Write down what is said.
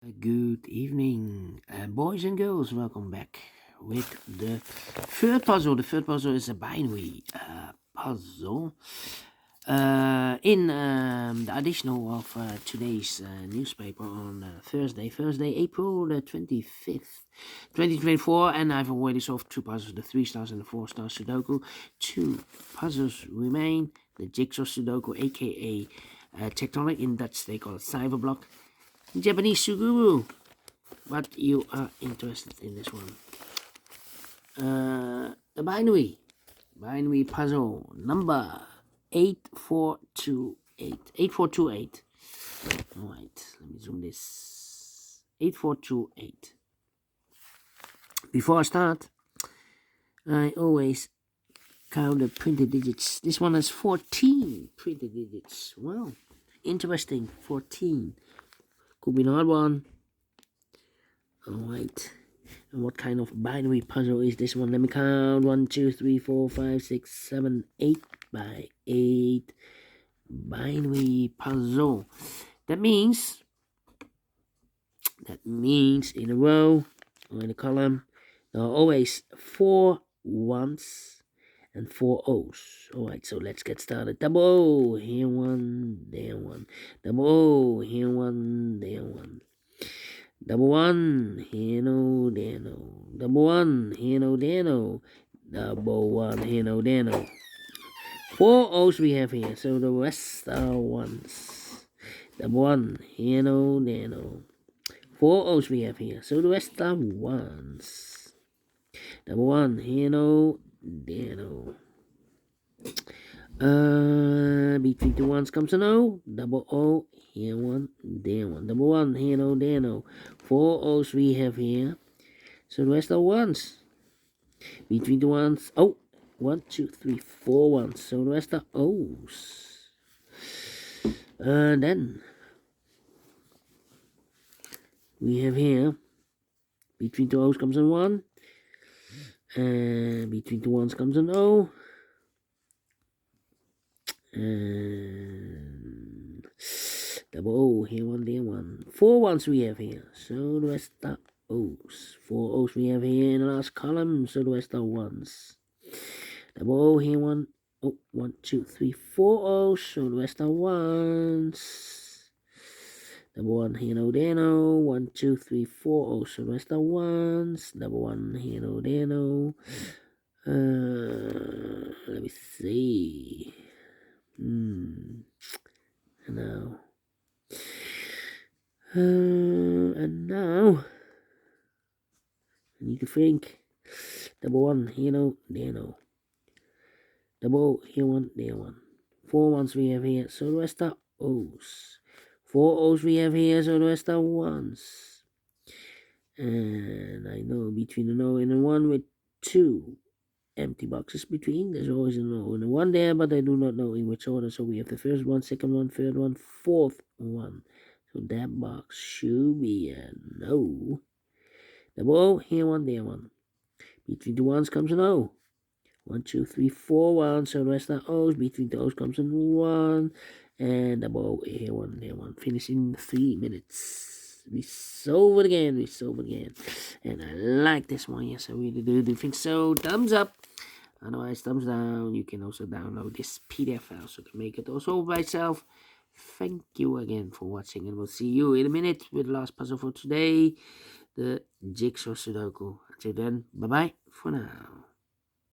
Good evening, boys and girls. Welcome back with the third puzzle. The third puzzle is a binary puzzle. In the additional of today's newspaper on Thursday, April the 25th, 2024, and I've already solved two puzzles, the 3 stars and the 4-star Sudoku. Two puzzles remain, the Jigsaw Sudoku, aka Tectonic, in Dutch they call it Cyberblock, Japanese Suguru, but you are interested in this one. The binary puzzle number 8428. 8428. Alright, let me zoom this. 8428. Before I start, I always count the printed digits. This one has 14 printed digits. Wow, interesting. 14. Could be an odd one. Alright. And what kind of binary puzzle is this one? Let me count. 1, 2, 3, 4, 5, 6, 7, 8 by 8 binary puzzle. That means in a row or in a column there are always 4 1s and 4 O's. Alright, so let's get started. Double O, here one, there one. Double O, here one, there one. Double one, here no, there no. Double one, here no, there no. Double one, here no, there no. 4 O's we have here, so the rest are ones. Double one, here no, there no. 4 O's we have here, so the rest are ones. Double one, here no, there no. Between the ones comes an O. Double O, here one, there one. Double one, here no, there no. 4 O's we have here, so the rest are ones. Between the ones, oh, 1, 2, 3, 4 ones, so the rest are O's. Then we have here, between the O's comes an 1, and between the ones comes an O. And double O, here one, there one. 4 ones we have here, so the rest are O's. 4 O's we have here in the last column, so the rest are ones. Double O, here one. Oh, 1, 2, 3, 4 O's, so the rest are ones. Double one, here no, there no. 1, 2, 3, 4 O's, so the rest are ones. Double one, here no, there no. Let me see. And now I need to think. Double one, here no, there no. Double O, here one, there one. 4 ones we have here, so the rest are O's. 4 O's we have here, so the rest are ones. And I know between an O and a 1 with 2 empty boxes between. There's always an O and a 1 there, but I do not know in which order. So we have the first one, second one, third one, fourth one. So that box should be an O. Double O, here one, there one. Between the ones comes an O. 1, 2, 3, 4 ones. So the rest are O's. Between the O's comes an 1. And double O, here one, there one. Finish in 3 minutes. We solve it again. And I like this one. Yes, I really do think so. Thumbs up. Otherwise, thumbs down. You can also download this PDF file so you can make it also by itself. Thank you again for watching, and we'll see you in a minute with the last puzzle for today, the Jigsaw Sudoku. Until then, bye-bye for now.